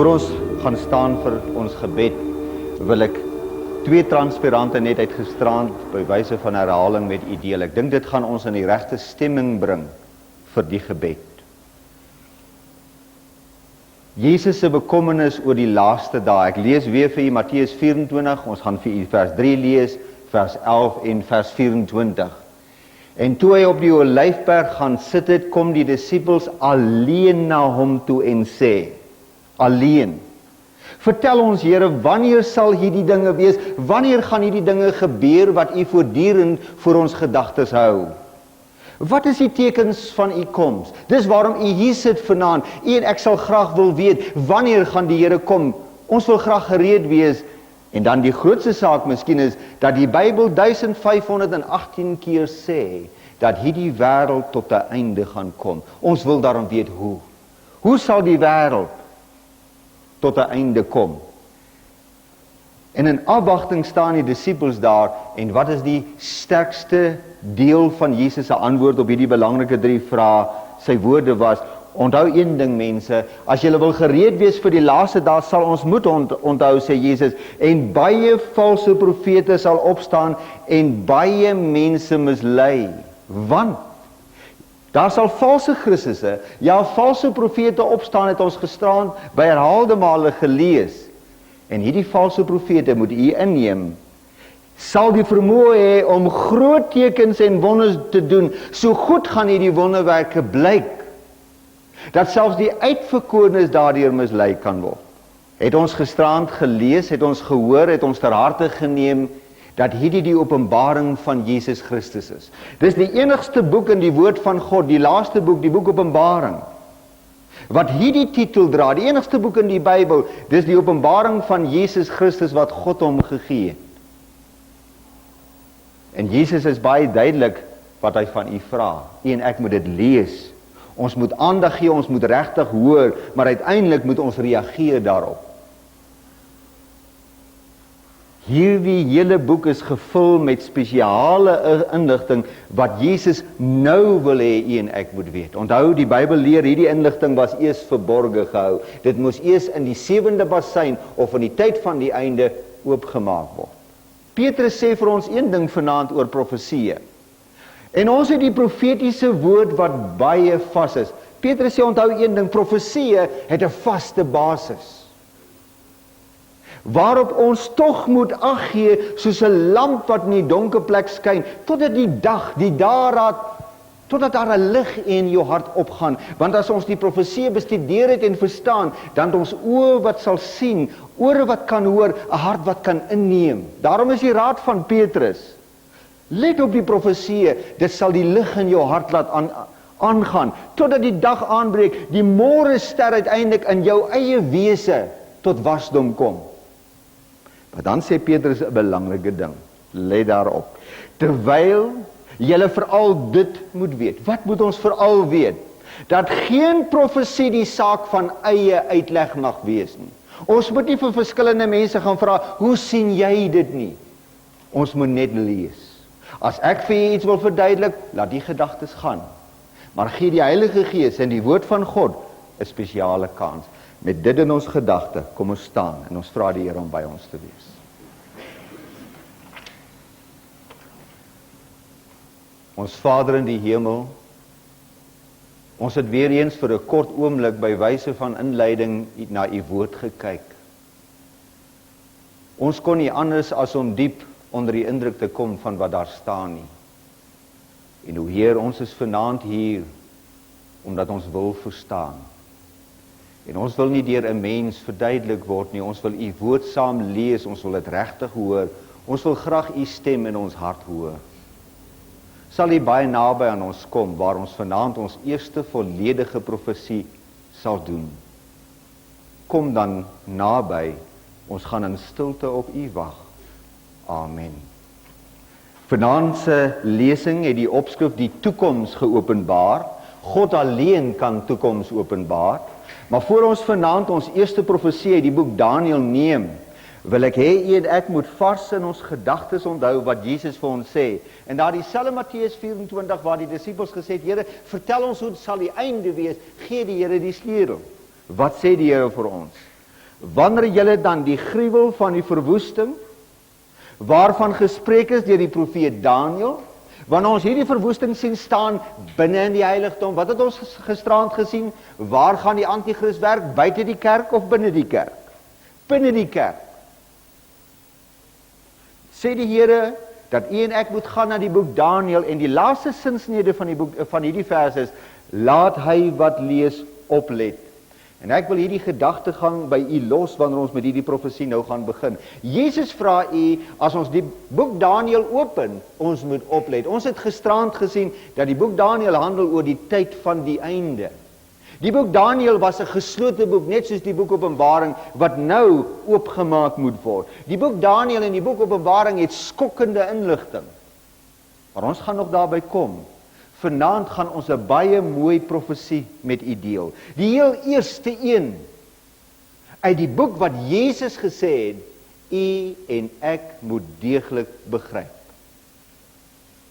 Voor ons gaan staan vir ons gebed, wil ek 2 transparante net uitgestrand by wyse van herhaling met u deel. Ek dink dit gaan ons in die regte stemming bring vir die gebed. Jesus se bekommernis oor die laaste dae. Ek lees weer vir u Matteus 24, ons gaan vir u vers 3 lees, vers 11 en vers 24. En toe hy op die Olyfberg gaan sit het, kom die disippels alleen na hom toe en sê, alleen, vertel ons Here, wanneer sal hierdie dinge wees? Wanneer gaan hierdie dinge gebeur wat u voortdurend voor ons gedagtes hou? Wat is die tekens van u koms? Dis waarom u hier sit vanaand. U en ek sal graag wil weet, wanneer gaan die Here kom? Ons wil graag gereed wees. En dan die grootste saak miskien is, dat die Bybel 1518 keer sê, dat hierdie wêreld tot 'n einde gaan kom. Ons wil daarom weet hoe. Hoe sal die wêreld tot 'n einde kom? En in afwagting staan die disippels daar, en wat is die sterkste deel van Jesus se antwoord op hierdie belangrike 3 vrae? Sy woorde was, onthou een ding mense, as julle wil gereed wees vir die laaste dae, sal ons moet onthou, sê Jesus, en baie valse profete sal opstaan, en baie mense mislei, want daar sal valse Christusse, ja valse profete opstaan, het ons gisterand by herhaalde male gelees, en hierdie valse profete moet u inneem, sal die vermoë hê om groot tekens en wonders te doen, so goed gaan hierdie wonderwerke blyk, dat selfs die uitverkorenes daardeur mislei kan word. Het ons gisterand gelees, het ons gehoor, het ons ter harte geneem, dat hierdie die openbaring van Jesus Christus is. Dis die enigste boek in die woord van God, die laaste boek, die boek Openbaring, wat hierdie titel dra, die enigste boek in die Bybel, dis die openbaring van Jesus Christus wat God hom gegee het. En Jesus is baie duidelik wat hy van u vra. U en ek moet dit lees. Ons moet aandag gee, ons moet regtig hoor, maar uiteindelik moet ons reageer daarop. Hierdie hele boek is gevul met spesiale inligting wat Jesus nou wil hê u en ek moet weet. Onthou, die Bybel leer hierdie inligting was eers verborge gehou. Dit moes eers in die 7de bassein of in die tyd van die einde oopgemaak word. Petrus sê vir ons een ding vanaand oor profeseë. En ons het die profetiese woord wat baie vas is. Petrus sê, onthou een ding, profeseë het 'n vaste basis, waarop ons tog moet ag gee, soos 'n lamp wat in die donker plek skyn, totdat die dag, die daaraad, totdat daar 'n lig in jou hart opgaan. Want as ons die profeseë bestudeer het en verstaan, dan het ons oë wat sal sien, ore wat kan hoor, 'n hart wat kan inneem. Daarom is die raad van Petrus, let op die profeseë, dit sal die lig in jou hart laat aangaan, totdat die dag aanbreek, die môre ster uiteindelik in jou eie wese tot wasdom kom. Maar dan sê Petrus 'n belangrike ding, let daarop, terwyl julle veral dit moet weet. Wat moet ons veral weet? Dat geen profesie die saak van eie uitleg mag wees nie. Ons moet nie vir verskillende mense gaan vra, hoe sien jy dit nie? Ons moet net lees. As ek vir jy iets wil verduidelik, laat die gedagtes gaan. Maar gee die Heilige Gees en die woord van God 'n spesiale kans. Met dit in ons gedagte, kom ons staan en ons vra die Here om by ons te wees. Ons Vader in die hemel, ons het weer eens vir 'n kort oomblik by wyse van inleiding na u woord gekyk. Ons kon nie anders as om diep onder die indruk te kom van wat daar staan nie. En o Heer, ons is vanaand hier, omdat ons wil verstaan. En ons wil nie deur 'n mens verduidelik word nie, ons wil u woord saam lees, ons wil dit regtig hoor, ons wil graag u stem in ons hart hoor. Sal u baie naby aan ons kom, waar ons vanaand ons eerste volledige profesie sal doen. Kom dan naby, ons gaan in stilte op u wag. Amen. Vanaand se lesing het die opskrif die toekoms geopenbaar. God alleen kan toekoms openbaar. Maar voor ons vanaand ons eerste profesie uit die boek Daniël neem, wil ek hê u en ek moet vars in ons gedagtes onthou wat Jesus vir ons sê. En daar dieselfde Matteus 24 waar die disippels gesê het, Here, vertel ons hoe sal die einde wees, gee die Here die sleutel. Wat sê die Here vir ons? wanneer julle dan die gruwel van die verwoesting, waarvan gespreek is deur die profeet Daniël, wanneer ons hierdie verwoesting sien staan binne in die heiligdom, wat het ons gisterand gesien? Waar gaan die antichrist werk? Buite die kerk of binne die kerk? Binne die kerk. Sê die Here dat u en ek moet gaan na die boek Daniël, en die laaste sinsnede van hierdie vers is, laat hy wat lees oplet. En ek wil hierdie gedagtegang by u los wanneer ons met hierdie profesie nou gaan begin. Jesus vra u, as ons die boek Daniël open, ons moet oplet. Ons het gisterand gesien dat die boek Daniël handel oor die tyd van die einde. Die boek Daniël was 'n geslote boek, net soos die boek Openbaring, wat nou oopgemaak moet word. Die boek Daniël en die boek Openbaring het skokkende inligting. Maar ons gaan nog daarby kom. Vanaand gaan ons 'n baie mooi profesie met u deel. Die heel eerste een uit die boek wat Jesus gesê het, u en ek moet deeglik begryp.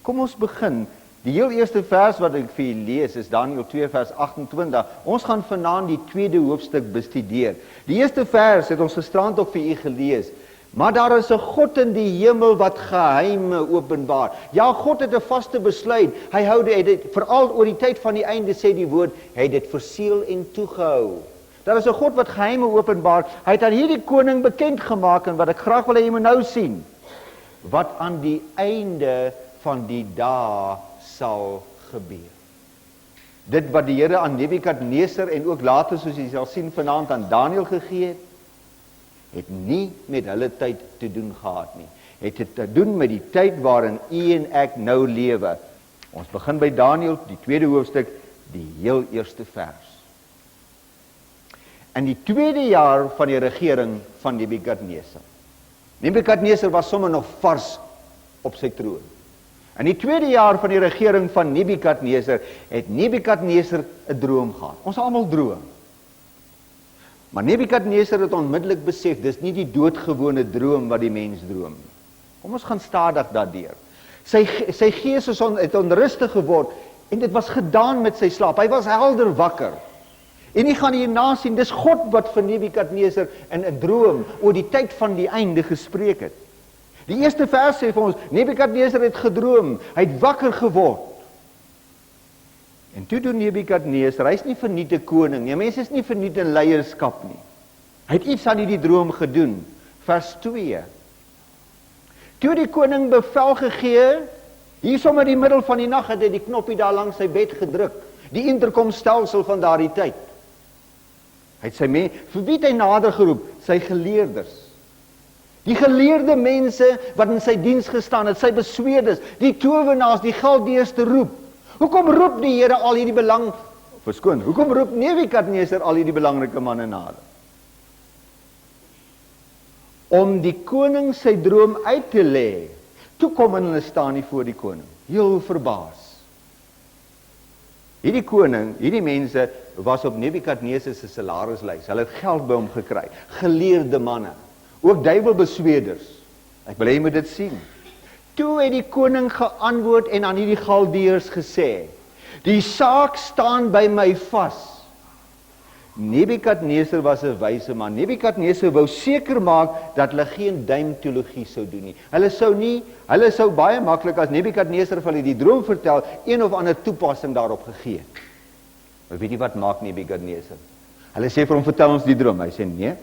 Kom ons begin. Die heel eerste vers wat ek vir u lees is Daniël 2 vers 28. Ons gaan vanaand die tweede hoofstuk bestudeer. Die eerste vers het ons gisterand ook vir u gelees. Maar daar is 'n God in die hemel wat geheime openbaar. Ja, God het 'n vaste besluit. Hy hou dit veral oor die tyd van die einde, sê die woord, hy het dit verseël en toegehou. Daar is 'n God wat geheime openbaar. Hy het aan hierdie koning bekend gemaak, en wat ek graag wil hê jy moet nou sien, wat aan die einde van die dae sal gebeur. Dit wat die Here aan Nebukadneser en ook later, soos jy sal sien vanaand, aan Daniël gegee het nie met hulle tyd te doen gehad nie. Het dit te doen met die tyd waarin u en ek nou lewe. Ons begin by Daniël, die tweede hoofstuk, die heel eerste vers. In die tweede jaar van die regering van Nebukadneser. Nebukadneser was sommer nog vars op sy troon. In die tweede jaar van die regering van Nebukadneser het Nebukadneser 'n droom gehad. Ons almal droom. Maar Nebukadneser het onmiddellik besef, dis nie die doodgewone droom wat die mens droom nie. Kom ons gaan stadig daardeur. Sy gees het onrustig geword, en dit was gedaan met sy slaap. Hy was helder wakker. En jy gaan hierna sien, dis God wat vir Nebukadneser in 'n droom oor die tyd van die einde gespreek het. Die eerste vers sê vir ons, Nebukadneser het gedroom, hy het wakker geword. En toe doen Nebukadneser, hy is nie verniet 'n koning nie, mense is nie verniet in leierskap nie. Hy het iets aan hierdie droom gedoen. Vers 2. Toe die koning bevel gegee, hier sommer in die middel van die nag het hy die knoppie daar langs sy bed gedruk, die interkomstelsel van daardie tyd. Hy het vir wie het hy nader geroep? Sy geleerders. Die geleerde mense wat in sy diens gestaan het, sy besweerders, die towenaars, die Galdeërs te roep. Hoekom roep die Here al hierdie hoekom roep Nebukadneser al hierdie belangrike manne nader? Om die koning sy droom uit te lê. Toe kom hulle staan nie voor die koning, heel verbaas. Hierdie koning, hierdie mense was op Nebukadneser se salarislys. Hulle het geld by hom gekry, geleerde manne. Ook duiwelbesweerders. Ek wil hê jy moet dit sien. Toe het die koning geantwoord en aan hierdie Galdeërs gesê, die saak staan by my vas. Nebukadneser was 'n wyse man. Nebukadneser wou seker maak dat hulle geen duimteologie sou doen nie. Hulle sou baie maklik, as Nebukadneser vir hulle die droom vertel, een of ander toepassing daarop gegee het. Maar weet jy wat maak Nebukadneser? Hulle sê vir hom, vertel ons die droom. Hy sê, nee.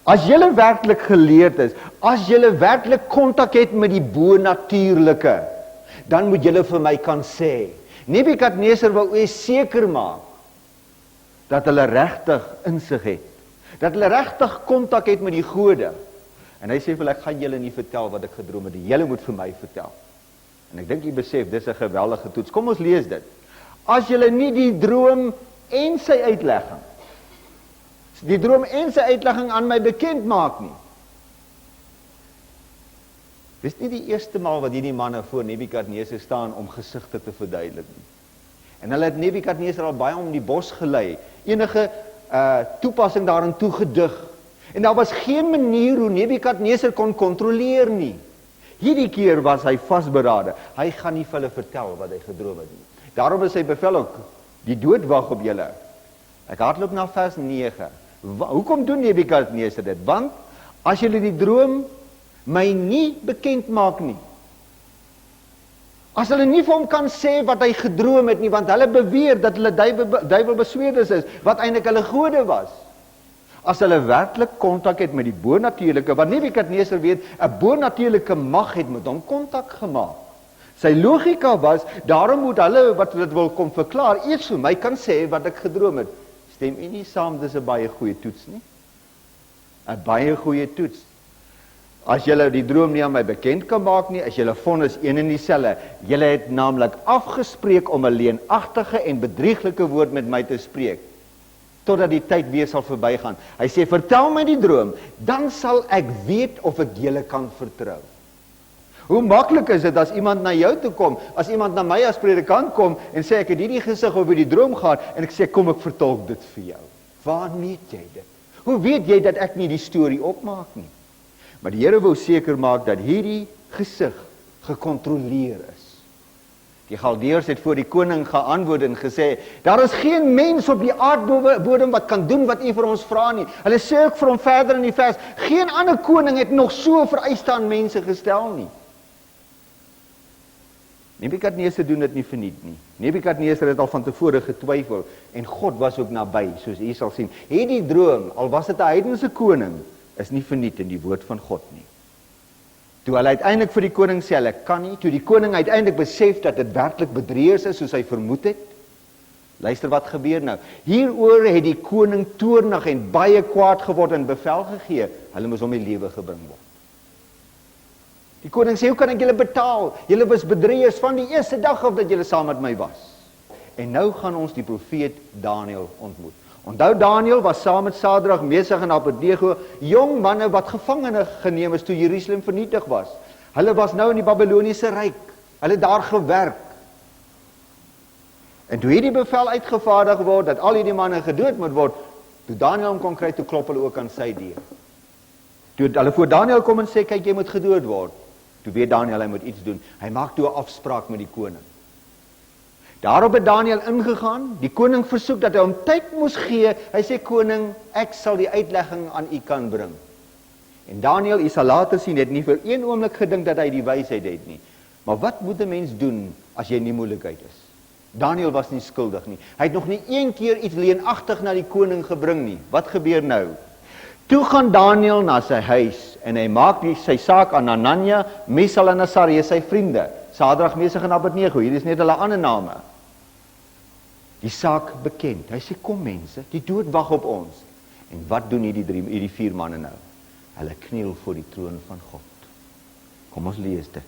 As julle werklik geleerd is, as julle werklik kontak het met die bonatuurlike, dan moet julle vir my kan sê. Nebukadneser wou seker maak dat hulle regtig insig het, dat hulle regtig kontak het met die gode. En hy sê vir hulle, ek gaan julle nie vertel wat ek gedroom het, julle moet vir my vertel. En ek dink jy besef, dis 'n geweldige toets. Kom ons lees dit. As julle nie die droom en sy uitlegging aan my bekend maak nie. Dis nie die eerste maal wat hierdie manne voor Nebukadneser staan om gesigte te verduidelik nie. En hulle het Nebukadneser al baie om die bos gelei, enige toepassing daarin toegedig. En daar was geen manier hoe Nebukadneser kon kontroleer nie. Hierdie keer was hy vasberade. Hy gaan nie vir hulle vertel wat hy gedroom het nie. Daarom is sy bevel ook, die dood wag op julle. Ek hardloop na vers 9. Hoekom doen Nebukadneser dit? Want as julle die droom my nie bekend maak nie, as hulle nie vir hom kan sê wat hy gedroom het nie, want hulle beweer dat hulle duiwelbesweerders is, wat eintlik hulle gode was. As hulle werklik kontak het met die bonatuurlike, want Nebukadneser weet, 'n bonatuurlike mag het met hom kontak gemaak. Sy logika was, daarom moet hulle wat dit wil kom verklaar, eers vir my kan sê wat ek gedroom het. Stem u nie saam, dis 'n baie goeie toets nie? 'n Baie goeie toets. As julle die droom nie aan my bekend kan maak nie, as julle vonnis een en dieselfde. Julle het naamlik afgespreek om 'n leenagtige en bedrieglike woord met my te spreek, totdat die tyd weer sal verbygaan. Hy sê, vertel my die droom, dan sal ek weet of ek julle kan vertrou. Hoe maklik is dit as iemand na jou toe kom, as iemand na my as predikant kom en sê, ek het hierdie gesig oor die droom gehad, en ek sê, kom ek vertolk dit vir jou. Waar weet jy dit? Hoe weet jy dat ek nie die storie opmaak nie? Maar die Here wou seker maak dat hierdie gesig gekontroleer is. Die Galdeërs het voor die koning geantwoord en gesê, daar is geen mens op die aardbodem wat kan doen wat u vir ons vra nie. Hulle sê ook vir hom verder in die vers, geen ander koning het nog so vereiste aan mense gestel nie. Nebukadneser doen dit nie verniet nie. Nebukadneser het al van tevore getwyfel, en God was ook naby, soos u sal sien. Hierdie droom, al was dit 'n heidense koning, is nie verniet in die woord van God nie. Toe hulle uiteindelik vir die koning sê, hulle kan nie, toe die koning uiteindelik besef dat dit werklik bedrieërs is, soos hy vermoed het, luister wat gebeur nou. Hieroor het die koning toornig en baie kwaad geword en bevel gegee, hulle moes om die lewe gebring word. Die koning sê, hoe kan ek julle betaal? Julle was bedrieërs van die eerste dag af dat julle saam met my was. En nou gaan ons die profeet Daniël ontmoet. Onthou, Daniël was saam met Sadrag, Mesach en Abednego, jong manne wat gevangene geneem is toe Jerusalem vernietig was. Hulle was nou in die Babyloniese ryk. Hulle het daar gewerk. En toe hierdie bevel uitgevaardig word, dat al hierdie manne gedood moet word, toe Daniël hom kon kry, toe klop hulle ook aan sy deur. Toe hulle voor Daniël kom en sê, kyk, jy moet gedood word. Toe weet Daniël, hy moet iets doen. Hy maak toe 'n afspraak met die koning. Daarop het Daniël ingegaan, die koning versoek dat hy hom tyd moes gee. Hy sê, koning, ek sal die uitlegging aan u kan bring. En Daniël, u sal later sien, het nie vir een oomblik gedink dat hy die wysheid het nie. Maar wat moet 'n mens doen as jy in die moeilikheid is? Daniël was nie skuldig nie. Hy het nog nie een keer iets leenagtig na die koning gebring nie. Wat gebeur nou? Toe gaan Daniël na sy huis en hy maak sy saak aan Hananja, Mishael en Asaria, sy vriende. Sadrag, Mesach en Abednego, hier is net hulle ander name. Die saak bekend. Hy sê, kom mense, die dood wag op ons. En wat doen hierdie 4 manne nou? Hulle kniel voor die troon van God. Kom ons lees dit.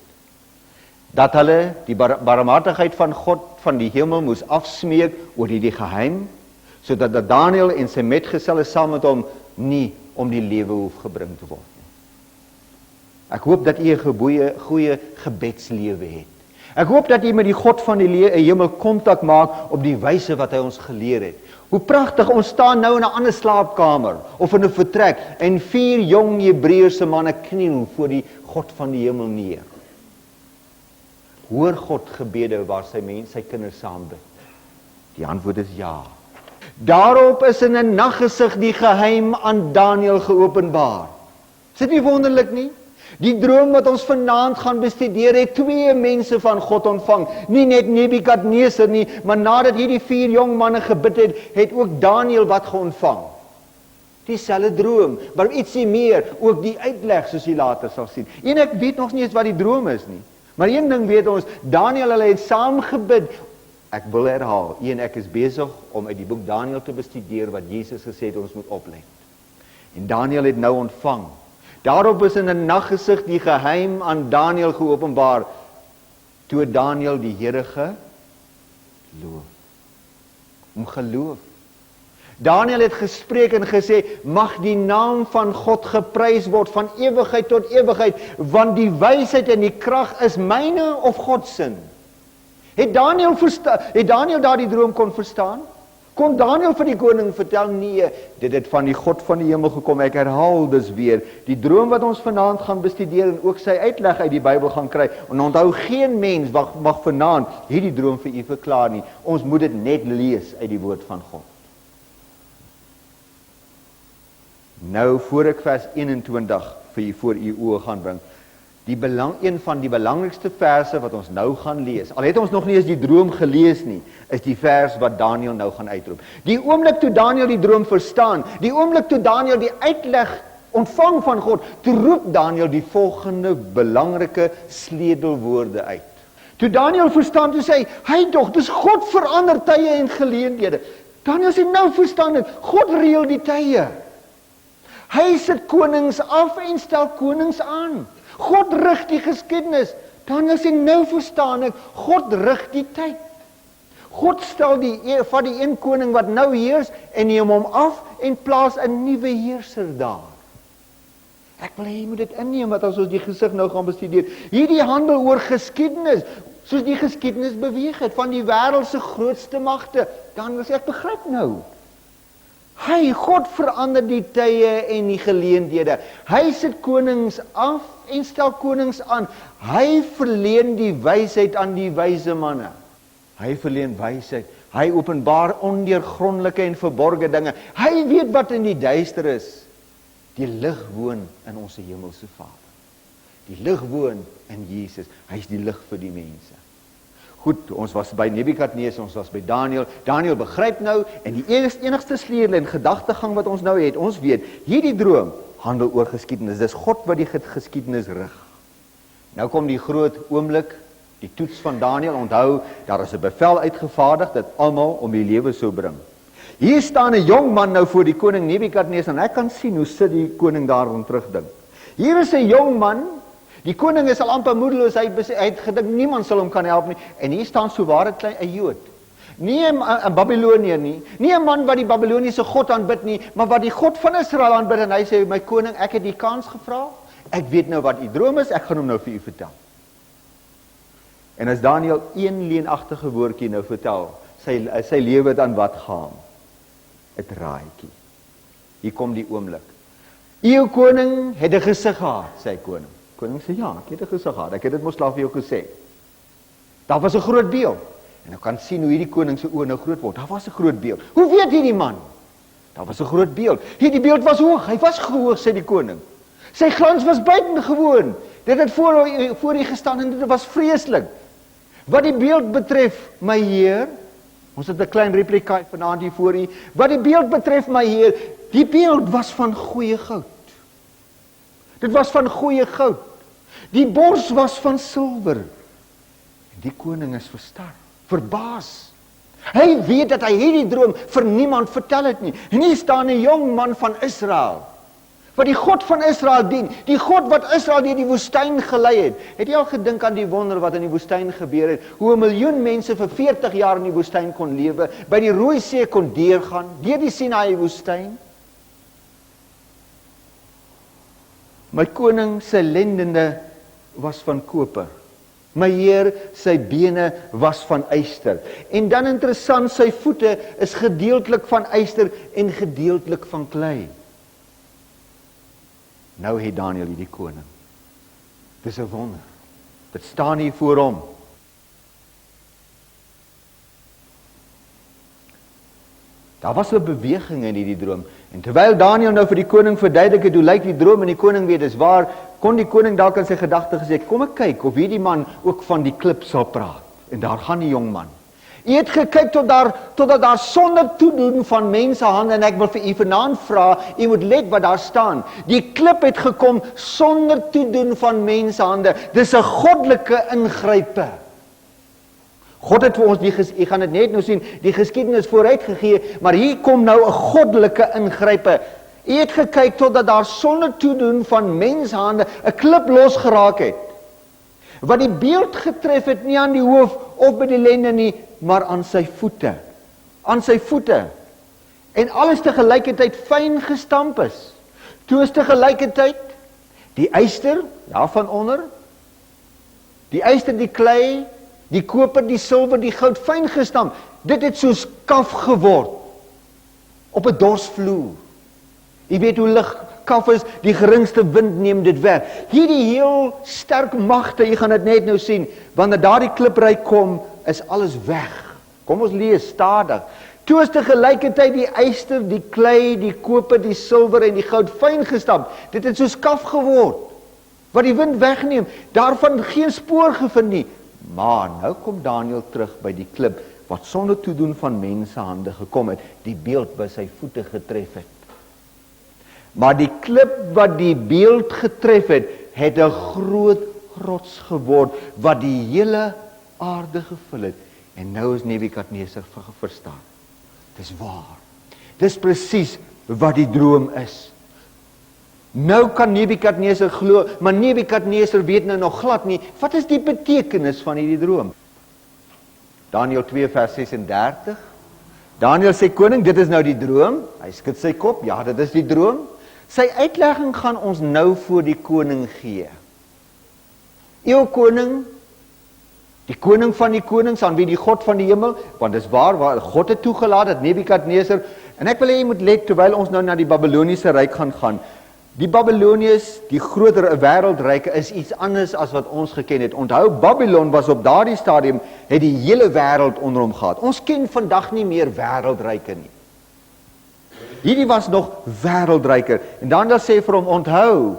Dat hulle die barmhartigheid van God van die hemel moes afsmeek oor die geheim, sodat Daniël en sy metgeselle saam met hom nie om die lewe hoef gebring te word nie. Ek hoop dat u 'n goeie gebedslewe het. Ek hoop dat u met die God van die hemel kontak maak op die wyse wat hy ons geleer het. Hoe pragtig, ons staan nou in 'n ander slaapkamer of in 'n vertrek en 4 jong Hebreëse manne kniel voor die God van die hemel neer. Hoor God gebede waar sy kinders saam bid? Die antwoord is ja. Daarop is in 'n naggesig die geheim aan Daniël geopenbaar. Is dit nie wonderlik nie? Die droom wat ons vanaand gaan bestudeer, het 2 mense van God ontvang. Nie net Nebukadneser nie, maar nadat hierdie 4 jong manne gebid het, het ook Daniël wat geontvang. Dieselfde droom, maar ietsie meer, ook die uitleg soos jy later sal sien. En ek weet nog nie eens wat die droom is nie. Maar een ding weet ons, Daniël, hulle het saam gebid. Ek wil herhaal, en ek is besig om uit die boek Daniël te bestudeer wat Jesus gesê het ons moet oplet. En Daniël het nou ontvang. Daarop is in 'n naggesig die geheim aan Daniël geopenbaar, toe Daniël die Here geloof. Om geloof. Daniël het gespreek en gesê, mag die naam van God geprys word van ewigheid tot ewigheid, want die wysheid en die krag is myne of God se. Het Daniël daardie droom kon verstaan? Kon Daniël vir die koning vertel? Nee, dit het van die God van die hemel gekom. Ek herhaal dus weer, die droom wat ons vanaand gaan bestudeer en ook sy uitleg uit die Bybel gaan kry. En onthou, geen mens mag vanaand hierdie droom vir u verklaar nie. Ons moet dit net lees uit die woord van God. Nou, voor ek vers 21 vir u voor u oë gaan bring, een van die belangrikste verse wat ons nou gaan lees, al het ons nog nie eens die droom gelees nie, is die vers wat Daniël nou gaan uitroep. Die oomblik toe Daniël die droom verstaan, die oomblik toe Daniël die uitleg ontvang van God, toe roep Daniël die volgende belangrike sleutelwoorde uit. Toe Daniël verstaan, toe sê hy tog, dis God verander tye en geleenthede. Daniël sê nou verstaan ek, God reël die tye. Hy sit konings af en stel konings aan. God rig die geskiedenis. Daniël sê nou verstaan ek, God rig die tyd. God stel van die een koning wat nou heers en neem hom af en plaas 'n nuwe heerser daar. Ek wil hê jy moet dit inneem wat as ons die gesig nou gaan bestudeer. Hierdie handel oor geskiedenis, soos die geskiedenis beweeg het van die wêreld se grootste magte. Dan sê ek begryp nou. God verander die tye en die geleenthede. Hy sit konings af en stel konings aan. Hy verleen die wysheid aan die wyse manne. Hy verleen wysheid. Hy openbaar ondeurgrondelike en verborge dinge. Hy weet wat in die duister is. Die lig woon in ons hemelse Vader. Die lig woon in Jesus. Hy is die lig vir die mense. Goed, ons was by Nebukadneser, ons was by Daniël. Daniël begryp nou, en die enigste sleutel en gedagtegang wat ons nou het, ons weet, hierdie droom handel oor geskiedenis. Dis God wat die geskiedenis rig. Nou kom die groot oomblik, die toets van Daniël. Onthou, daar is 'n bevel uitgevaardig dat almal om die lewe sou bring. Hier staan 'n jong man nou voor die koning Nebukadneser, en ek kan sien hoe sit die koning daar rond terugdink. Hier is 'n jong man. Die koning is al amper moedeloos, hy het gedink niemand sal hom kan help nie, en hier staan so ware klein 'n Jood. Nie 'n Babiloniër nie 'n man wat die Babiloniese God aanbid nie, maar wat die God van Israel aanbid, en hy sê, my koning, ek het die kans gevra, ek weet nou wat u droom is, ek gaan hom nou vir u vertel. En as Daniël een leenagtige woordjie nou vertel, sy lewe het aan wat gaan? 'n draaitjie. Hier kom die oomblik. U koning het 'n gesig gehad, sê koning. Koning sê, ja, ek het 'n gesig gehad, ek het dit mos laat vir jou gesê. Daar was 'n groot beeld, en ek kan sien hoe hierdie koning se oë nou groot word. Daar was 'n groot beeld. Hoe weet hierdie man? Daar was 'n groot beeld. Hierdie beeld was hoog, hy was gehoog, sê die koning. Sy glans was buitengewoon. Dit het voor hy gestaan, en dit was vreeslik. Wat die beeld betref, my Heer, ons het 'n klein replika vanaand hier voor u. Wat die beeld betref, my Heer, die beeld was van goeie goud. Dit was van goeie goud. Die bors was van silwer. En die koning is verbaas. Hy weet dat hy hierdie droom vir niemand vertel het nie. En hier staan 'n jong man van Israel, wat die God van Israel dien, die God wat Israel deur die woestyn gelei het. Het jy al gedink aan die wonder wat in die woestyn gebeur het? Hoe 1 miljoen mense vir 40 jaar in die woestyn kon lewe, by die Rooi See kon deurgaan, deur die Sinaï woestyn? My koning sy lendene was van koper. My Heer, sy bene was van yster. En dan interessant, sy voete is gedeeltelik van yster en gedeeltelik van klei. Nou het Daniël die koning. Dis 'n wonder. Dit staan hier voor hom. Daar was 'n beweging in hierdie droom. En terwyl Daniël nou vir die koning verduidelik het hoe lyk die droom, en die koning weet dis waar, kon die koning dalk in sy gedagte gesê, kom ek kyk of hierdie man ook van die klip sal praat. En daar gaan die jong man. U het gekyk totdat daar sonder toedoen van mensehande, en ek wil vir u vanaand vra, u moet let wat daar staan. Die klip het gekom sonder toedoen van mensehande. Dis 'n goddelike ingrype. God het vir ons, jy gaan dit net nou sien, die geskiedenis vooruit gegee, maar hier kom nou 'n goddelike ingrype. U het gekyk totdat daar sonder toedoen van menshande 'n klip losgeraak het. Wat die beeld getref het, nie aan die hoof of by die lende nie, maar aan sy voete. Aan sy voete. En alles tegelijkertijd fyn gestamp is. Toe is tegelijkertijd die yster, daarvan onder, die yster, die klei, die koper, die silwer, die goud, fyn gestamp. Dit het soos kaf geword, op 'n dorsvloer. Jy weet hoe lig kaf is, die geringste wind neem dit weg. Hierdie heel sterk magte, jy gaan dit net nou sien, wanneer daardie klipryk kom, is alles weg. Kom ons lees stadig. Toe is tegelijkertijd die yster, die klei, die koper, die silwer en die goud fyn gestamp. Dit het soos kaf geword, wat die wind wegneem, daarvan geen spoor gevind nie. Maar nou kom Daniël terug by die klip, wat sonder toedoen van mensehande gekom het, die beeld by sy voete getref het. Maar die klip wat die beeld getref het, het 'n groot rots geword, wat die hele aarde gevul het. En nou is Nebukadneser verstaan. Dis waar. Dis presies wat die droom is. Nou kan Nebukadneser glo, maar Nebukadneser weet nou nog glad nie, wat is die betekenis van hierdie droom? Daniël 2 vers 36. Daniël sê, koning, dit is nou die droom. Hy skud sy kop, ja, dit is die droom. Sy uitlegging gaan ons nou voor die koning gee. Eeuw koning, die koning van die konings, aan wie die God van die hemel, want dis waar God het toegelaat, dat Nebukadneser, en ek wil hê jy moet let, terwyl ons nou na die Babyloniese ryk gaan, die Babyloniërs, die groter wêreldryke, is iets anders as wat ons geken het. Onthou, Babylon was op daardie stadium, het die hele wêreld onder hom gehad. Ons ken vandag nie meer wêreldryke nie. Hierdie was nog wêreldryker. En Daniël sê vir hom, onthou,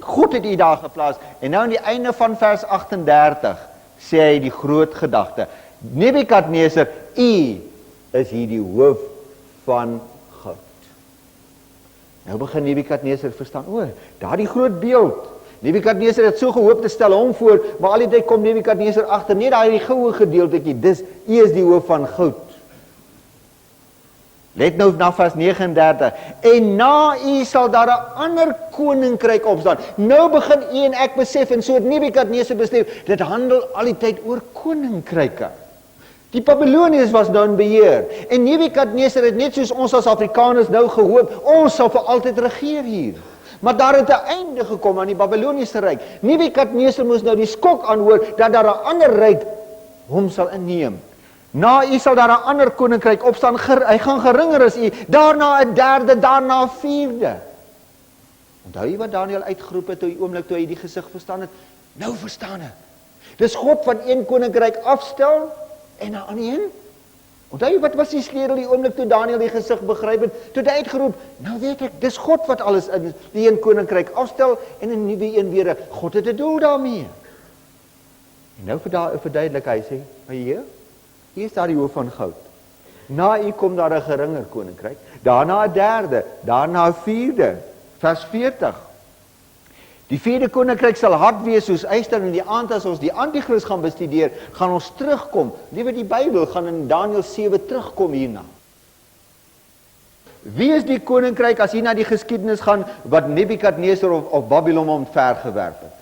God het u daar geplaas. En nou aan die einde van vers 38, sê hy die groot gedagte. Nebukadneser, u is hier die hoof van goud. Nou begin Nebukadneser verstaan, daar die groot beeld. Nebukadneser het so gehoop te stel hom voor, maar al die tyd kom Nebukadneser agter, nee, daar die goue gedeeltetjie, dis, u is die hoof van goud. Let nou na vers 39, en na u sal daar 'n ander koninkryk opstaan. Nou begin u en ek besef, en so het Nebukadneser besef, dit handel al die tyd oor koninkryke. Die Babyloniërs was nou in beheer, en Nebukadneser het net soos ons as Afrikaners nou gehoop, ons sal vir altyd regeer hier. Maar daar het 'n einde gekom aan die Babyloniese ryk. Nebukadneser moes nou die skok aanhoor, dat daar 'n ander ryk hom sal inneem. Na u sal daar 'n ander koninkryk opstaan, hy gaan geringer as u, daarna 'n derde, daarna 'n vierde. Onthou jy wat Daniël uitgeroep het, toe die oomblik toe hy die gesig verstaan het? Nou verstaan ek. Dis God van een koninkryk afstel, en na aan een. Onthou jy wat was die sleutel die oomblik toe Daniël die gesig begryp het, toe hy uitgeroep, nou weet ek, dis God wat alles in die een koninkryk afstel, en 'n nuwe een weer, God het 'n doel daarmee. En nou verduidelik hy, sê, hier is daar die hoof van goud. Na u kom daar 'n geringer koninkryk, daarna 'n derde, daarna 'n vierde. Vers 40. Die vierde koninkryk sal hard wees soos yster, en die aand as ons die antichrist gaan bestudeer, gaan ons terugkom. Liewe die Bybel gaan in Daniël 7 terugkom hierna. Wie is die koninkryk as hier na die geskiedenis gaan, wat Nebukadneser of Babylon omvergewerp het?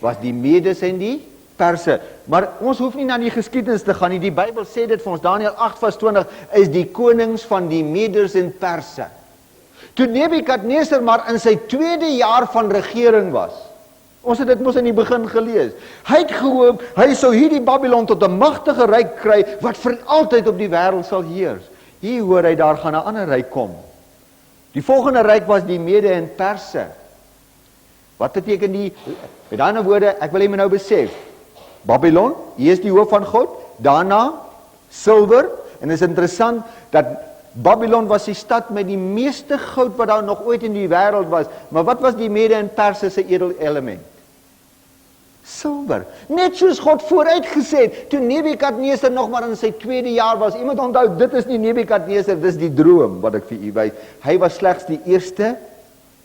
Was die Medes en die Perse. Maar ons hoef nie na die geskiedenis te gaan nie. Die Bybel sê dit vir ons, Daniël 8 vers 20, is die konings van die Medes en Perse. Toe Nebukadneser maar in sy 2de jaar van regering was, ons het dit mos in die begin gelees, hy het gehoop, hy sou hierdie Babylon tot 'n magtige ryk kry, wat vir altyd op die wêreld sal heers. Hier hoor hy, daar gaan 'n ander ryk kom. Die volgende ryk was die Mede en Perse. Wat beteken die, met ander woorde, ek wil jy nou besef, Babylon, hier is die hoof van God, daarna silwer, en is interessant dat Babylon was die stad met die meeste goud wat daar nog ooit in die wêreld was, maar wat was die Mede en Perse se edel element? Silwer. Net soos God vooruit gesê het, toe Nebukadneser nog maar in sy 2de jaar was. Iemand onthou, dit is nie Nebukadneser, dis die droom wat ek vir u wys. Hy was slegs die eerste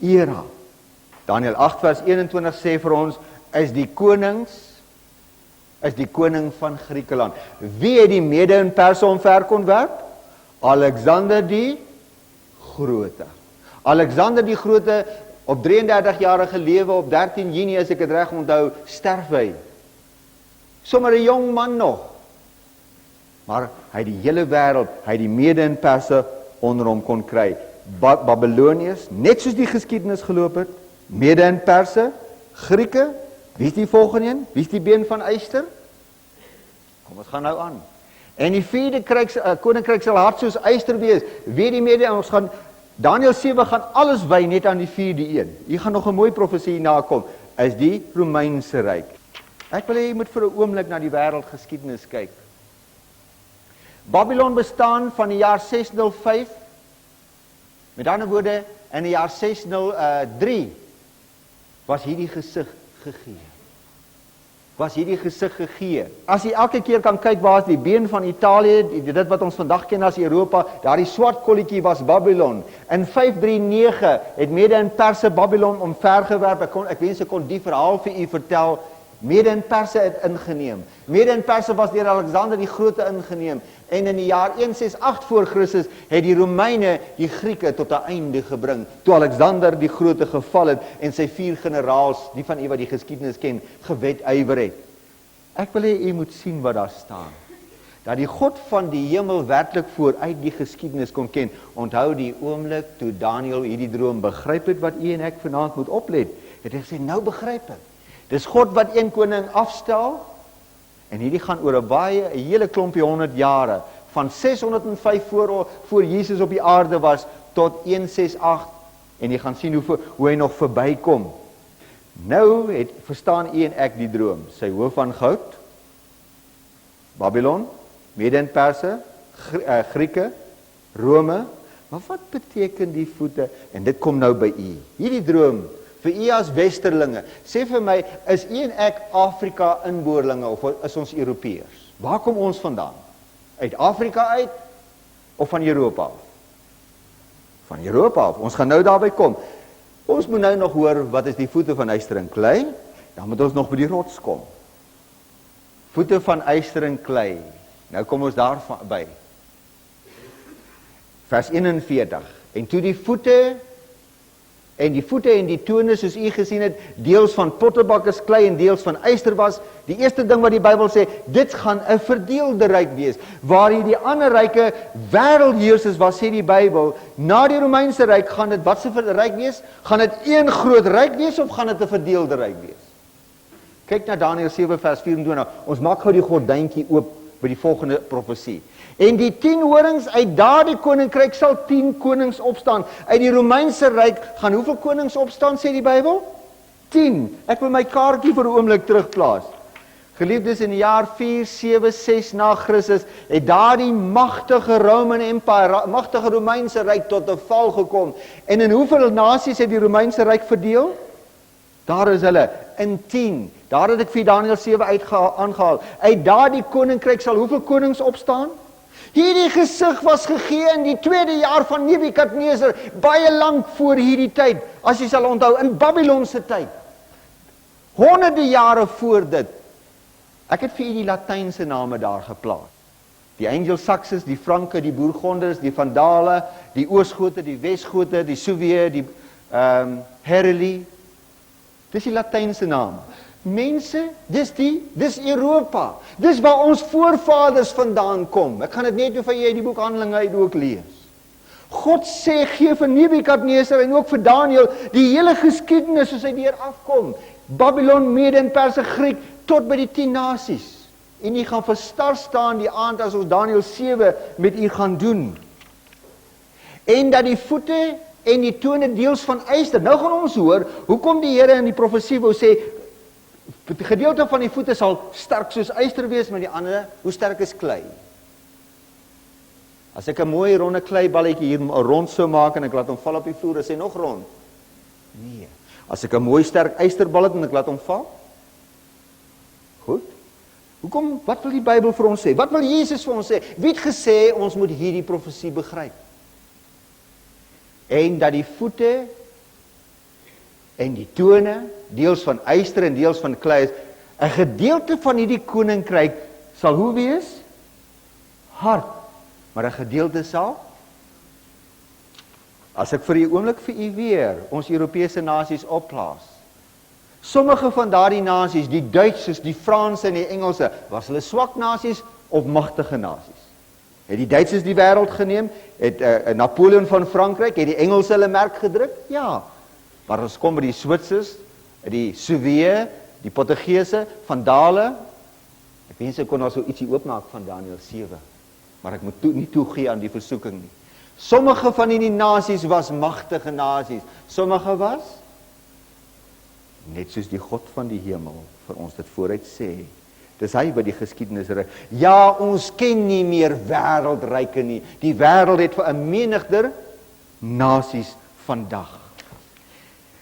era. Daniël 8 vers 21 sê vir ons, is die koning van Griekeland. Wie het die Mede en Perse omver kon werp? Alexander die Grote. Alexander die Grote, op 33-jarige lewe, op 13 Junie, as ek het reg onthou, sterf hy. Sommer 'n jong man nog. Maar hy het die hele wêreld, hy het die Mede en Perse onder hom kon kry. Babyloniërs, net soos die geskiedenis geloop het, Mede en Perse, Grieke, wie is die volgende een? Wie is die been van yster? Kom, ons gaan nou aan. En die vierde koninkryk sal hard soos yster wees. Wie die Mede, ons gaan, Daniël 7 gaan alles wy net aan die vierde een. Hier gaan nog 'n mooi profesie nakom, is die Romeinse ryk. Ek wil hê jy moet vir 'n oomblik na die wêreldgeskiedenis kyk. Babylon bestaan van die jaar 605, met ander woorde, in die jaar 603, was hierdie gesig gegee. As jy elke keer kan kyk, waar is die been van Italië, dit wat ons vandag ken as Europa, daar die swart kolletjie was Babylon. In 539 het mede in Perse Babylon omvergewerp, ek wens ek kon die verhaal vir u vertel, mede in Perse het ingeneem. Mede in Perse was deur Alexander die Grote ingeneem, en in die jaar 168 voor Christus het die Romeine die Grieke tot 'n einde gebring, toe Alexander die Grote geval het, en sy 4 generaals, die van u wat die geskiedenis ken, gewedywer het. Ek wil hê u moet sien wat daar staan, dat die God van die hemel werklik vooruit die geskiedenis kon ken. Onthou die oomblik toe Daniel hierdie droom begryp het, wat u en ek vanaand moet oplet, het hy gesê, nou begryp ek. Dis God wat een koning afstel, en hierdie gaan oor 'n hele klompie 100 jare, van 605 voor Jesus op die aarde was, tot 168, en jy gaan sien hoe hy nog verbykom. Nou verstaan u en ek die droom, sy hoof van goud, Babylon, mede in Perse, Grieke, Rome, maar wat beteken die voete, en dit kom nou by u, hierdie droom, vir u as westerlinge, sê vir my, is u en ek Afrika inboorlinge, of is ons Europeërs? Waar kom ons vandaan? Uit Afrika uit, of van Europa af? Van Europa af, ons gaan nou daarby kom. Ons moet nou nog hoor, wat is die voete van yster en klei, dan moet ons nog by die rots kom. Voete van yster en klei, nou kom ons daarby. Vers 41, en toe die voete en die tone, soos u gesien het, deels van pottebakkers klei en deels van yster was, die eerste ding wat die Bybel sê, dit gaan 'n verdeelde ryk wees, waar die ander ryke wêreldheersers was, sê die Bybel, na die Romeinse ryk, gaan dit wat se ryk wees? Gaan dit een groot ryk wees, of gaan dit 'n verdeelde ryk wees? Kyk na Daniël 7 vers 24, ons maak gou die gordyntjie oop by die volgende profesie. En die 10 horings uit daardie koninkryk sal 10 konings opstaan. Uit die Romeinse ryk gaan hoeveel konings opstaan, sê die Bybel? 10. Ek wil my kaartjie vir 'n oomblik terugplaas. Geliefdes, in die jaar 476 na Christus het daardie magtige Roman Empire, magtige Romeinse ryk tot 'n val gekom. En in hoeveel nasies het die Romeinse ryk verdeel? Daar is hulle, in 10. Daar het ek vir Daniël 7 aangehaal. Uit daardie koninkryk sal hoeveel konings opstaan? Hierdie gesig was gegee in die 2de jaar van Nebukadneser, baie lank voor hierdie tyd, as jy sal onthou, in Babylonse tyd. Honderde jare voor dit. Ek het vir u die Latynse name daar geplaas. Die Anglo-Saxons, die Franke, die Bourgonders, die Vandale, die Oosgote, die Wesgote, die Suewe, die Heruli. Dis die Latynse naam. Mense, dis Europa. Dis waar ons voorvaders vandaan kom. Ek gaan dit net doen van jy die boek Handelinge uit ook lees. God sê, gee vir Nebukadneser en ook vir Daniël die hele geskiedenis soos hy deur afkom. Babylon, Mede en Perse, Griek, tot by die 10 nasies. En jy gaan verstar staan die aand as ons Daniël 7 met u gaan doen. En dat die voete en die tone deels van yster. Nou gaan ons hoor, hoekom die Here in die profesie wou sê, die gedeelte van die voete sal sterk soos yster wees, maar die ander, hoe sterk is klei? As ek 'n mooi ronde kleiballetjie hier rond sou maak en ek laat hom val op die vloer, is hy nog rond? Nee. As ek 'n mooi sterk ysterbal het en ek laat hom val? Goed. Hoekom, wat wil die Bybel vir ons sê? Wat wil Jesus vir ons sê? Wie het gesê ons moet hierdie profesie begryp? En dat die voete en die tone, deels van yster en deels van klei is, 'n gedeelte van hierdie koninkryk sal hoe wees? Hard, maar 'n gedeelte sal, as ek vir 'n oomblik vir u weer ons Europese nasies opplaas, sommige van daardie nasies, die Duitsers, die Franse en die Engelse, was hulle swak nasies of magtige nasies? Het die Duitsers die wêreld geneem? Het Napoleon van Frankryk, het die Engelse hulle merk gedruk? Ja. Maar ons kom by die Switsers, die Suewe, die Portugese, Vandale. Ek wens ek kon nou so ietsie oopmaak van Daniël 7, maar ek moet nie toegee aan die versoeking nie. Sommige van die nasies was magtige nasies, sommige was net soos die God van die hemel vir ons dit vooruit sê, Dis hy wat die geskiedenis ry. Ja, ons ken nie meer wêreldryke nie. Die wêreld het vir 'n menigder nasies vandag.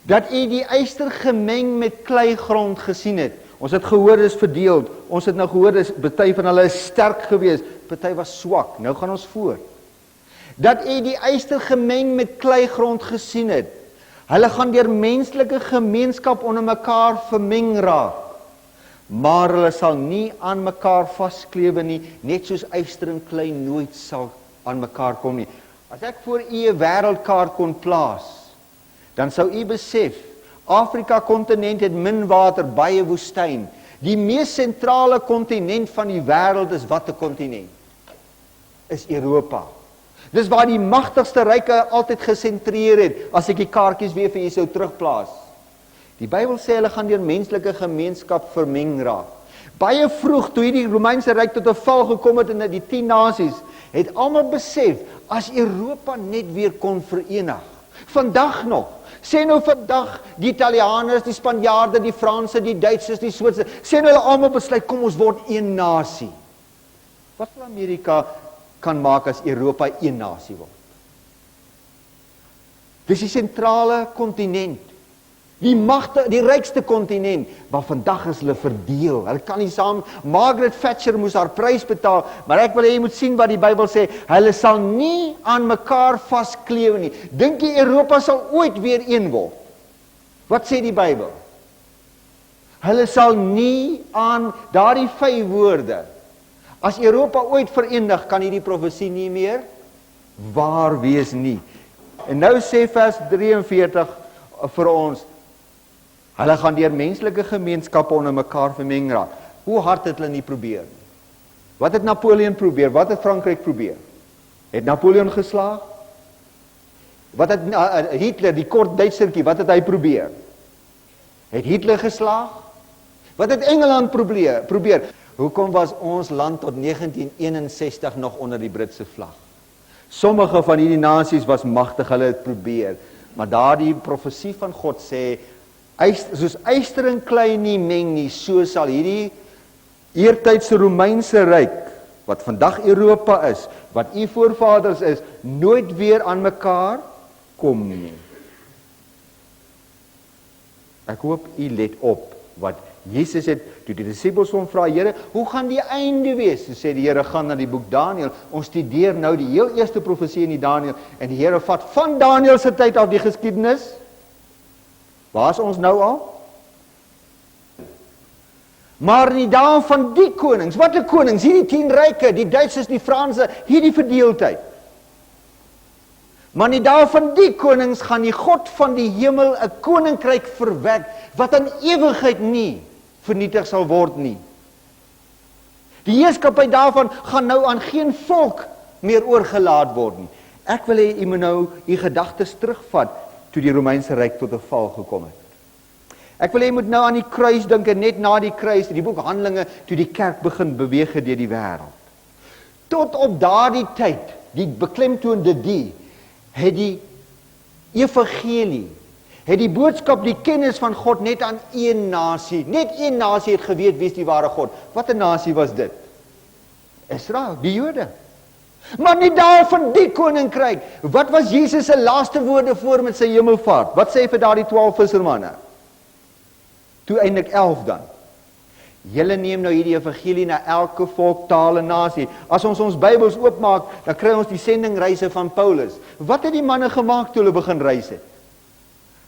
Dat u die yster gemeng met kleigrond gesien het. Ons het gehoor dis verdeeld. Ons het nou gehoor dis party van hulle is sterk geweest, party was swak. Nou gaan ons voort. Dat u die yster gemeng met kleigrond gesien het. Hulle gaan deur menslike gemeenskap onder mekaar vermeng raak. Maar hulle sal nie aan mekaar vasklewe nie, net soos yster en klei nooit sal aan mekaar kom nie. As ek voor u 'n wêreldkaart kon plaas, dan sou u besef, Afrika kontinent het min water, baie woestyn. Die mees sentrale kontinent van die wêreld is watter kontinent? Is Europa. Dis waar die magtigste ryke altyd gesentreer het, as ek die kaartjies weer vir u sou terugplaas. Die Bybel sê hulle gaan deur menslike gemeenskap vermeng raak. Baie vroeg, toe die Romeinse ryk tot 'n val gekom het in die 10 nasies, het almal besef, as Europa net weer kon verenig. Vandag nog, sê nou vandag, die Italianers, die Spanjaarde, die Franse, die Duitsers, die Switsers, sê nou hulle almal besluit, kom ons word een nasie. Wat wil Amerika kan maak as Europa een nasie word? Dis die sentrale kontinent. Die magte, die rykste kontinent, maar vandag is hulle verdeel. Hulle kan nie saam, Margaret Thatcher moes haar prys betaal, maar ek wil hê jy moet sien wat die Bybel sê, hulle sal nie aan mekaar vasklewe nie. Dink jy Europa sal ooit weer een word? Wat sê die Bybel? Hulle sal nie aan daardie 5 woorde. As Europa ooit verenig, kan hierdie profesie nie meer waar wees nie. En nou sê vers 43 vir ons, hulle gaan deur menslike gemeenskappe onder mekaar vermeng raak. Hoe hard het hulle nie probeer? Wat het Napoleon probeer? Wat het Frankryk probeer? Het Napoleon geslaag? Wat het Hitler, die kort Duitsertjie, wat het hy probeer? Het Hitler geslaag? Wat het Engeland probeer? Hoekom was ons land tot 1961 nog onder die Britse vlag? Sommige van hierdie nasies was magtig, hulle het probeer. Maar daardie profesie van God sê, soos yster en klei nie meng nie, so sal hierdie eertydse Romeinse ryk, wat vandag Europa is, wat u voorvaders is, nooit weer aan mekaar kom nie. Ek hoop u let op wat Jesus het, toe die disippels hom vra, Here, hoe gaan die einde wees? Toe sê die Here, gaan na die boek Daniël, ons studeer nou die heel eerste profesie in die Daniël, en die Here vat van Daniël se tyd af die geskiedenis. Waar is ons nou al? Maar in die dae van die konings, wat 'n konings, hierdie 10 ryke, die Duitsers, die Franse, hierdie verdeeldheid. Maar in die dae van die konings gaan die God van die hemel 'n koninkryk verwek, wat aan ewigheid nie vernietig sal word nie. Die heerskappy daarvan gaan nou aan geen volk meer oorgelaat word nie. Ek wil hê u moet nou u gedagtes terugvat toe die Romeinse ryk tot 'n val gekom het. Ek wil hê jy moet nou aan die kruis dink, en net na die kruis, die boek Handelinge, toe die kerk begin beweeg deur die wêreld. Tot op daardie tyd, die beklemtoonde het die evangelie, het die boodskap, die kennis van God net aan een nasie, net een nasie het geweet wie is die ware God. Wat 'n nasie was dit? Israel, die Jode. Maar nie daar van die koninkryk. Wat was Jesus se laaste woorde voor met sy hemelvaart? Wat sê hy vir daardie 12 vissermanne? Toe eintlik 11 dan. Julle neem nou hierdie evangelie na elke volk, taal en nasie. As ons Bybels oopmaak, dan kry ons die sendingreise van Paulus. Wat het die manne gemaak toe hulle begin reis het?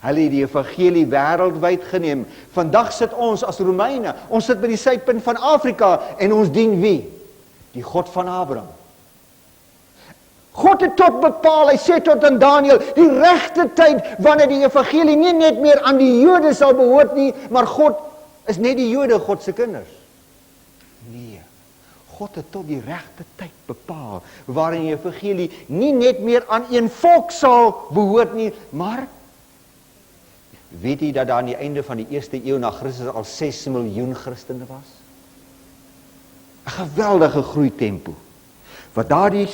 Hulle het die evangelie wêreldwyd geneem. Vandag sit ons as Romeine, ons sit by die suidpunt van Afrika en ons dien wie? Die God van Abraham. God het tot bepaal, hy sê tot aan Daniël, die regte tyd wanneer die evangelie nie net meer aan die Jode sal behoort nie, maar God is net die Jode God se kinders. Nee, God het tot die regte tyd bepaal, waarin die evangelie nie net meer aan een volk sal behoort nie, maar weet jy dat daar aan die einde van die 1ste eeu na Christus al 6 miljoen Christene was? 'n geweldige groeitempo. Wat daardie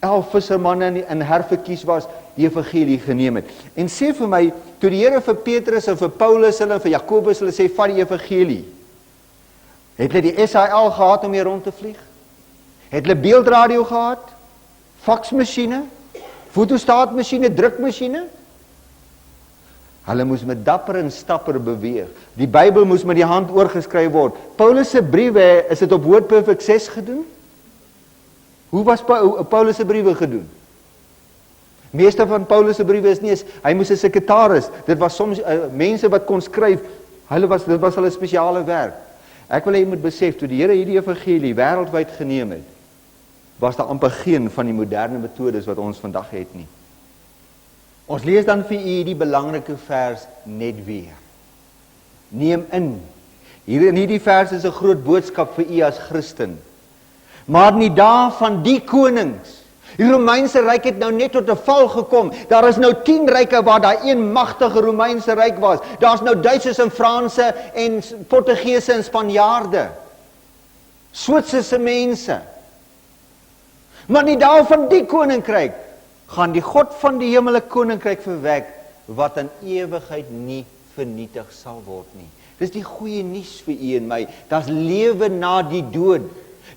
11 vissermanne in herverkies was, die evangelie geneem het. En sê vir my, toe die Here vir Petrus en vir Paulus en vir Jakobus hulle sê, vat die evangelie. Het hulle die SAL gehad om hier rond te vlieg? Het hulle beeldradio gehad? Faksmasjiene? Fotostaatmasjiene, drukmasjiene? Hulle moes met dapper en stapper beweeg. Die Bybel moes met die hand oorgeskryf word. Paulus se briewe, is dit op WordPerfect 6 gedoen? Hoe was Paulus se briewe gedoen? Meeste van Paulus se briewe is nie, hy moes 'n sekretaris, dit was soms mense wat kon skryf, dit was hulle spesiale werk. Ek wil hê jy moet besef, toe die Here hierdie evangelie wêreldwyd geneem het, was daar amper geen van die moderne metodes wat ons vandag het nie. Ons lees dan vir u die belangrike vers net weer. Neem in. Hier in hierdie vers is 'n groot boodskap vir u as Christen. Maar in die dae van die konings, die Romeinse ryk het nou net tot 'n val gekom. Daar is nou 10 ryke waar daar een magtige Romeinse ryk was. Daar's nou Duitsers en Franse en Portugese en Spanjaarde. Switserse mense. Maar in die dae van die koninkryk gaan die God van die hemel 'n koninkryk verwek wat in ewigheid nie vernietig sal word nie. Dis die goeie nuus vir u en my. Daar's lewe na die dood.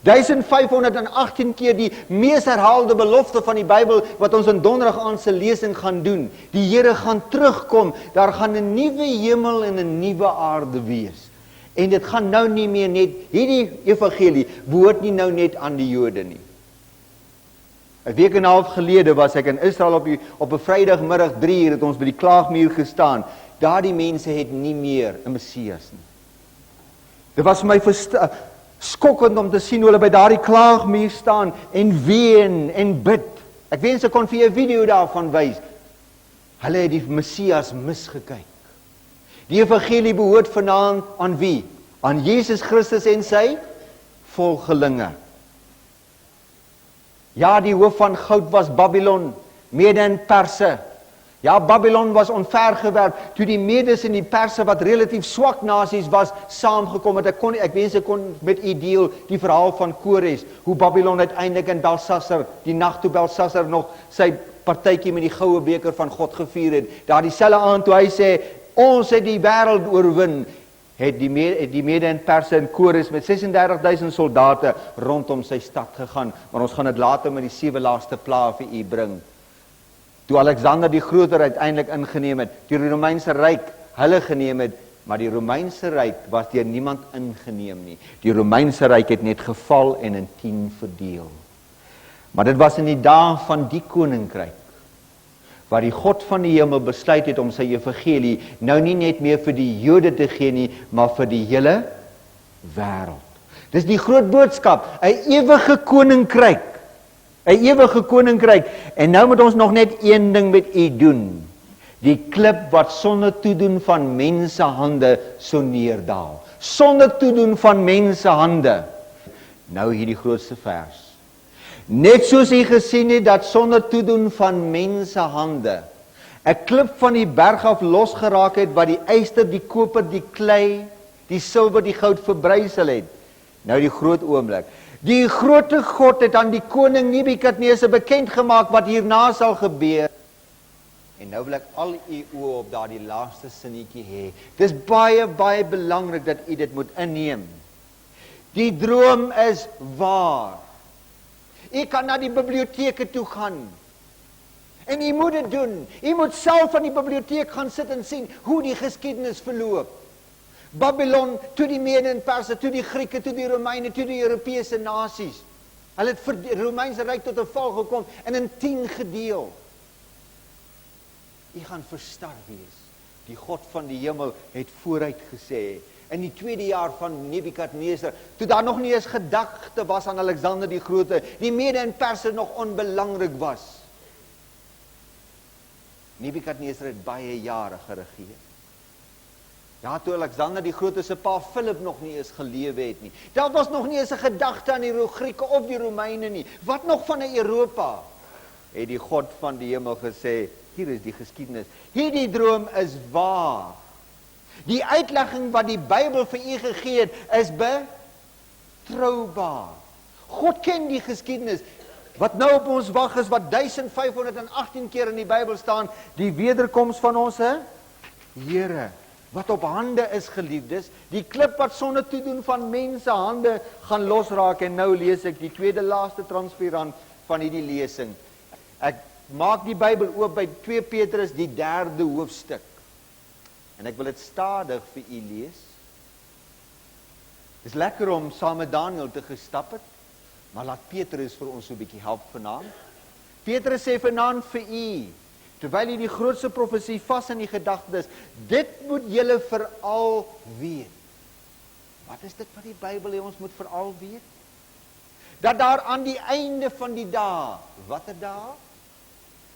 1518 keer die mees herhaalde belofte van die Bybel wat ons in donderdag aand se lesing gaan doen. Die Here gaan terugkom. Daar gaan 'n nuwe hemel en 'n nuwe aarde wees. En dit gaan nou nie meer net, hierdie evangelie behoort nie nou net aan die Jode nie. 'n week en 'n half gelede was ek in Israel op 'n Vrydagmiddag 3:00 het ons by die klaagmuur gestaan. Daardie mense het nie meer 'n Messias nie. Dit was vir my skokkend om te sien hoe hulle by daardie klaagmuur staan en ween en bid. Ek wens ek kon vir julle 'n video daarvan wys. Hulle het die Messias misgekyk. Die evangelie behoort vanaand aan wie? Aan Jesus Christus en sy volgelinge. Ja, die hoof van goud was Babylon, Mede en Perse. Ja, Babylon was onvergewerp toe die Medes en die Perse wat relatief swak nasies was, saamgekom het. Ek wens ek kon met u deel die verhaal van Kores, hoe Babylon uiteindelik in Belsasar, die nag toe Belsasar nog sy partytjie met die goue beker van God gevier het. Daar dieselfde aand toe hy sê, ons het die wêreld oorwin, het die Mede en Perse en Kores met 36,000 soldate rondom sy stad gegaan. Maar ons gaan dit later met die 7 laaste plaae vir u bring. Toe Alexander die Groter uiteindelik ingeneem het, die Romeinse ryk hulle geneem het, maar die Romeinse ryk was deur niemand ingeneem nie. Die Romeinse ryk het net geval en in 10 verdeel. Maar dit was in die dae van die koninkryk, waar die God van die hemel besluit het om sy evangelie nou nie net meer vir die Jode te gee nie, maar vir die hele wêreld. Dis die groot boodskap, 'n ewige koninkryk. 'n ewige koninkryk. En nou moet ons nog net een ding met u doen. Die klip wat sonder toedoen van mensehande so neerdaal. Sonder toedoen van mensehande. Nou hier die grootste vers. Net soos u gesien het dat sonder toedoen van mensehande 'n klip van die berg af losgeraak het wat die yster, die koper, die klei, die silwer, die goud verbrysel het. Nou die groot oomblik. Die grote God het aan die koning Nebukadneser bekend gemaak wat hierna sal gebeur. En nou wil ek al u oë op daardie laaste sinnetjie hê. Dis baie, baie belangrik dat u dit moet inneem. Die droom is waar. U kan na die biblioteke toe gaan. En u moet dit doen. U moet self aan die biblioteek gaan sit en sien hoe die geskiedenis verloop. Babylon, toe die Mede en Perse, toe die Grieke, toe die Romeine, toe die Europese nasies. Hulle het vir die Romeinse ryk tot 'n val gekom en in 10 gedeel. U gaan verstar wees. Die God van die hemel het vooruit gesê, in die 2de jaar van Nebukadneser, toe daar nog nie eens gedagte was aan Alexander die Grote, die Mede en Perse nog onbelangrik was. Nebukadneser het baie jare geregeer. Ja, toe Alexander die Grote se pa Philip nog nie eens gelewe het nie. Daar was nog nie eens 'n gedagte aan die Grieke of die Romeine nie. Wat nog van 'n Europa? Het die God van die hemel gesê, hier is die geskiedenis. Hierdie droom is waar. Die uitlegging wat die Bybel vir u gegee het, is betroubaar. God ken die geskiedenis. Wat nou op ons wag is, wat 1518 keer in die Bybel staan, die wederkoms van ons Here. wat op hande is, geliefdes, die klip wat sonder toedoen van mense hande gaan losraak, en nou lees ek die tweede laaste transparant van hierdie lesing. Ek maak die Bybel oop by 2 Petrus, die 3de hoofstuk, en ek wil dit stadig vir u lees. Dit is lekker om saam met Daniel te gestap het, maar laat Petrus vir ons so 'n bietjie help vanaand. Petrus sê vanaand vir u, terwyl jy die grootste profesie vas in die gedagte is, dit moet julle veral weet. Wat is dit wat die Bybel hê ons moet veral weet? Dat daar aan die einde van die dae, watter dae?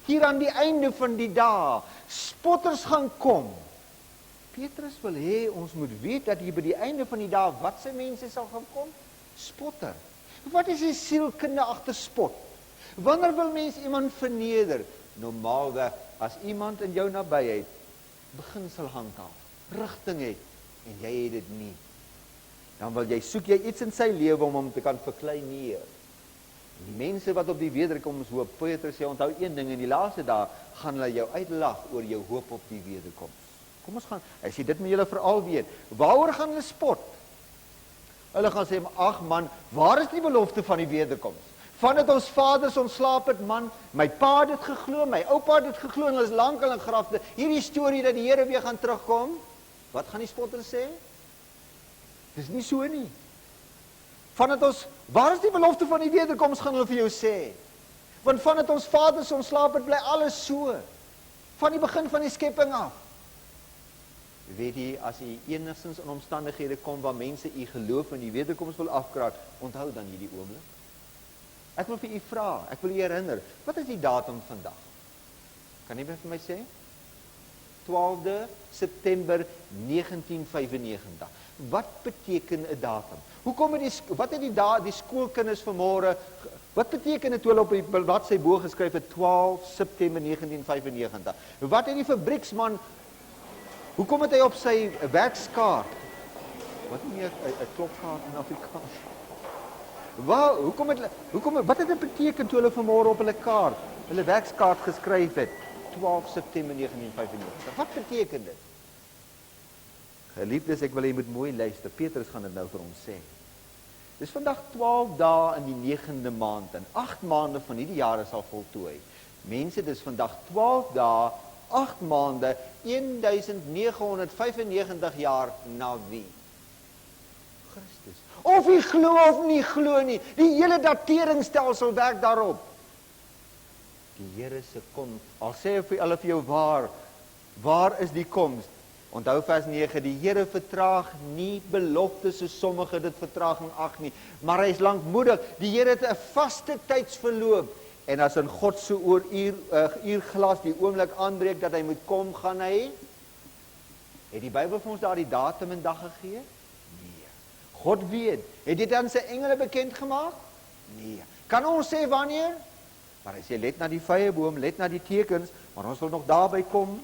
Hier aan die einde van die dae, spotters gaan kom. Petrus wil hê ons moet weet dat hier by die einde van die dae, wat se mense sal gaan kom? Spotter. Wat is die sielkunde agter spot? Wanneer wil mens iemand verneder? Normaalweg, as iemand in jou nabyheid beginsel handhaaf, rigting het, en jy het dit nie, dan wil jy, soek jy iets in sy lewe om hom te kan verkleineer. En die mense wat op die wederkoms hoop, Petrus sê, onthou een ding, in die laaste dae gaan hulle jou uitlag oor jou hoop op die wederkoms. Kom ons gaan, hy sê, dit moet julle veral weet. Waaroor gaan hulle spot? Hulle gaan sê, ag man, waar is die belofte van die wederkoms? Vandat ons vaders ontslaap het, man, my pa het dit geglo, my oupa het dit geglo, en hulle is lankal in grafte. Hierdie storie dat die Here weer gaan terugkom, wat gaan die spotters sê? Dis nie so nie. Vandat ons, waar is die belofte van die wederkoms, gaan hulle vir jou sê. Want vandat ons vaders ontslaap het, bly alles so. Van die begin van die skepping af. Weet jy, as jy enigstens in omstandighede kom waar mense u geloof in die wederkoms wil afkraak, onthou dan hierdie oomblik. Ek wil vir u vra, ek wil u herinner, wat is die datum vandag? Kan jy vir my sê? 12de September 1995. Wat beteken 'n datum? Hoekom het wat het die skoolkinders vanmôre, wat beteken dit toe hulle op die bladsy bo geskryf het 12 September 1995? Wat het die fabrieksman, hoekom het hy op sy werkskaart, wat nie 'n klopkaart in Afrikaans? Wat het dit beteken toe hulle vanmôre op hulle kaart, hulle werkskaart geskryf het 12 September 1995? Wat beteken dit? Geliefdes, ek wil jy moet mooi luister. Petrus gaan dit nou vir ons sê. Dis vandag 12 dae in die 9de maand en 8 maande van hierdie jaar sal voltooi. Mense, dis vandag 12 dae, 8 maande, 1995 jaar na wie? Christus. Of jy glo of nie glo nie, die hele dateringsstelsel werk daarop. Die Here se kom, al sê hulle vir jou waar is die koms? Onthou vers 9, die Here vertraag nie beloftes so sommige dit vertraging ag nie, maar hy is lankmoedig. Die Here het 'n vaste tydsverloop, en as in God se uurglas die oomblik aanbreek dat hy moet kom, gaan hy. Het die Bybel vir ons daardie datum en dag gegee? Nee. God weet. Het dit aan sy engele bekend gemaak? Nee. Kan ons sê wanneer? Maar hy sê, let na die vyeboom, let na die tekens, maar ons wil nog daarby kom.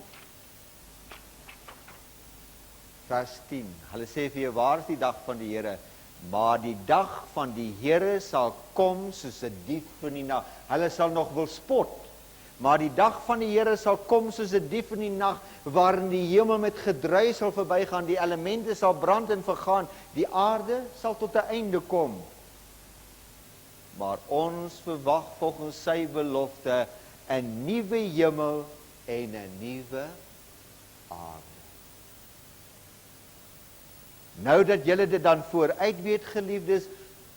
Vers 10, hulle sê vir jou, waar is die dag van die Here? Maar die dag van die Here sal kom soos 'n dief in die nag. Hulle sal nog wil spot, maar die dag van die Here sal kom soos 'n dief in die nag, waarin die hemel met gedruis sal verbygaan, die elemente sal brand en vergaan, die aarde sal tot 'n einde kom. Maar ons verwag volgens sy belofte 'n nuwe hemel en 'n nuwe aarde. Nou dat julle dit dan vooruit weet, geliefdes,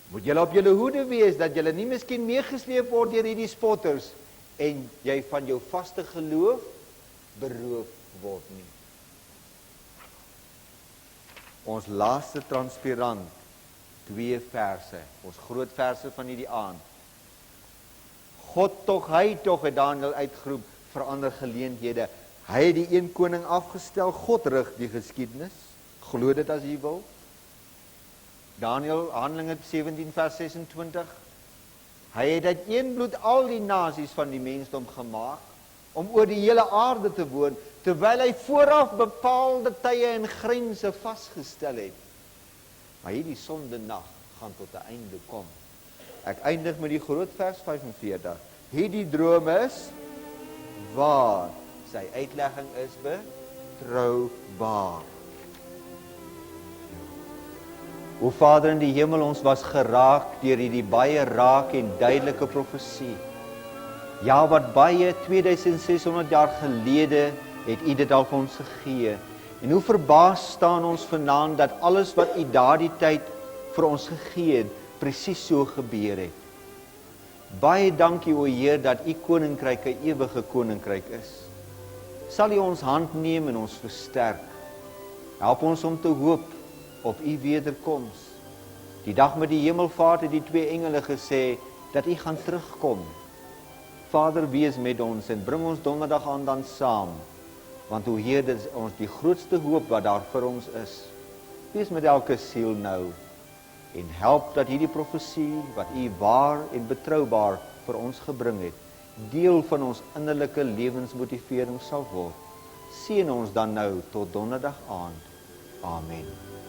moet julle op julle hoede wees, dat julle nie miskien meegesleep word deur hierdie spotters, en jy van jou vaste geloof beroof word nie. Ons laaste transparant, 2 verse, ons groot verse van hierdie aand. God tog, hy tog, het Daniel uitgeroep, verander geleenthede. Hy het die een koning afgestel, God rig die geskiedenis. Glo dit as jy wil. Daniel, Handelinge 17 vers 26. Hy het uit een bloed al die nasies van die mensdom gemaak, om oor die hele aarde te woon, terwyl hy vooraf bepaalde tye en grense vasgestel het. Maar hierdie sondenag gaan tot 'n einde kom. Ek eindig met die groot vers 45. Hierdie droom is waar, sy uitlegging is betroubaar. O Vader in die hemel, ons was geraak deur hierdie baie raak en duidelike profesie. Ja, wat baie 2600 jaar gelede het U dit al vir ons gegee. En hoe verbaas staan ons vanaand dat alles wat U daardie tyd vir ons gegee het, presies so gebeur het. Baie dankie o Heer dat U koninkryk 'n ewige koninkryk is. Sal U ons hand neem en ons versterk. Help ons om te hoop op U wederkoms. Die dag met die hemelvaart het die 2 engele gesê dat U gaan terugkom. Vader, wees met ons en bring ons donderdag aan dan saam. Want o Heer, dit is ons die grootste hoop wat daar vir ons is. Wees met elke siel nou en help dat hierdie profesie wat U waar en betroubaar vir ons gebring het, deel van ons innerlike lewensmotivering sal word. Seën ons dan nou tot donderdag aand. Amen.